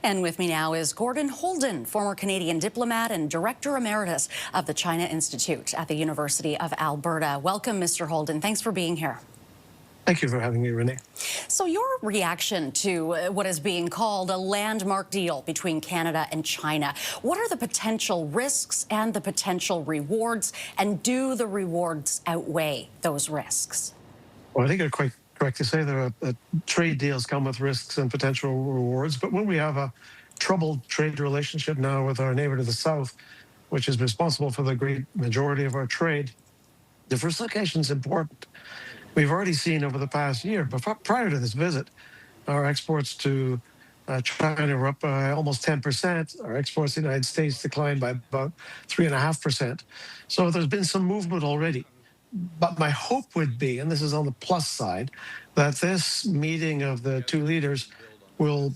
And with me now is Gordon Houlden, former Canadian diplomat and Director Emeritus of the China Institute at the University of Alberta. Welcome, Mr. Houlden. Thanks for being here. Thank you for having me, Renee. So your reaction to what is being called a landmark deal between Canada and China. What are the potential risks and the potential rewards, and do the rewards outweigh those risks? Well, I think you're quite correct to say that trade deals come with risks and potential rewards. But when we have a troubled trade relationship now with our neighbor to the south, which is responsible for the great majority of our trade, diversification is important. We've already seen over the past year, but prior to this visit, our exports to China were up by almost 10%. Our exports to the United States declined by about 3.5%. So there's been some movement already. But my hope would be, and this is on the plus side, that this meeting of the two leaders will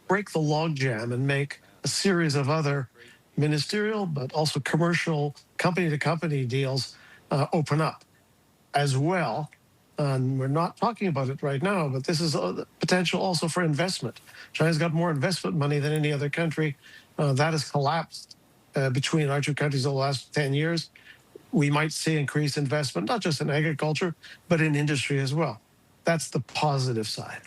break the logjam and make a series of other ministerial, but also commercial, company-to-company deals open up as well. And we're not talking about it right now, but this is a potential also for investment. China's got more investment money than any other country. That has collapsed between our two countries over the last 10 years. We might see increased investment, not just in agriculture, but in industry as well. That's the positive side.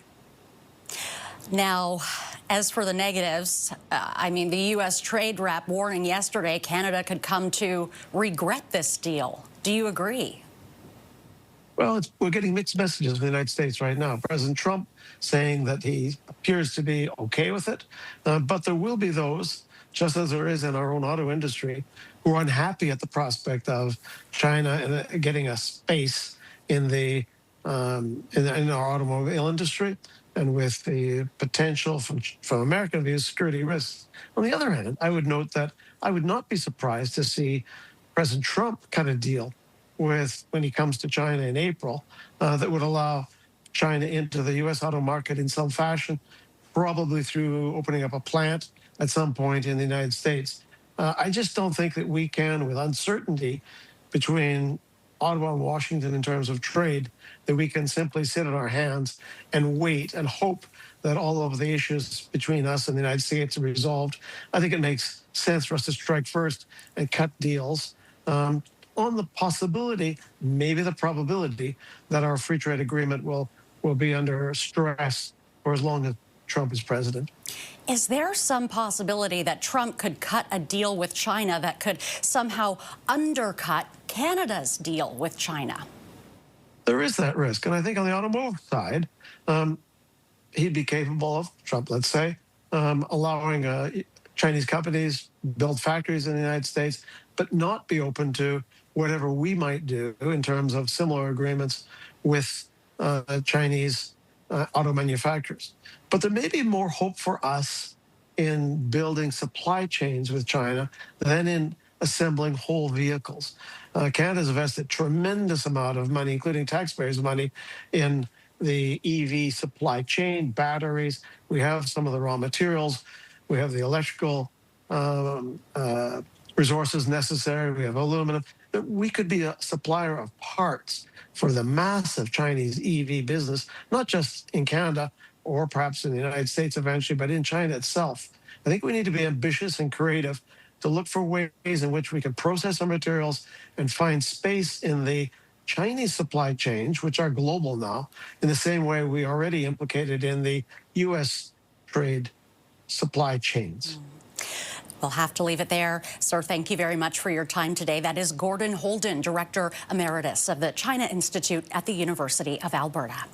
Now, as for the negatives, I mean, the U.S. trade rep warning yesterday Canada could come to regret this deal. Do you agree? Well, we're getting mixed messages from the United States right now. President Trump saying that he appears to be okay with it, but there will be those, just as there is in our own auto industry, who are unhappy at the prospect of China getting a space in in our automobile industry, and with the potential from American views, security risks. On the other hand, I would note that I would not be surprised to see President Trump cut a deal when he comes to China in April that would allow China into the U.S. auto market in some fashion, probably through opening up a plant at some point in the United States. I just don't think that we can, with uncertainty between Ottawa and Washington in terms of trade, that we can simply sit on our hands and wait and hope that all of the issues between us and the United States are resolved. I think it makes sense for us to strike first and cut deals on the possibility, maybe the probability, that our free trade agreement will be under stress for as long as Trump is president. Is there some possibility that Trump could cut a deal with China that could somehow undercut Canada's deal with China? There is that risk. And I think on the automotive side, he'd be capable of, Trump, let's say, allowing Chinese companies build factories in the United States, but not be open to whatever we might do in terms of similar agreements with Chinese auto manufacturers. But there may be more hope for us in building supply chains with China than in assembling whole vehicles. Canada's invested tremendous amount of money, including taxpayers' money, in the EV supply chain, batteries. We have some of the raw materials. We have the electrical resources necessary. We have aluminum. We could be a supplier of parts for the massive Chinese EV business, not just in Canada or perhaps in the United States eventually, but in China itself. I think we need to be ambitious and creative to look for ways in which we can process our materials and find space in the Chinese supply chains, which are global now, in the same way we already implicated in the U.S. trade supply chains. We'll have to leave it there. Sir, thank you very much for your time today. That is Gordon Houlden, Director Emeritus of the China Institute at the University of Alberta.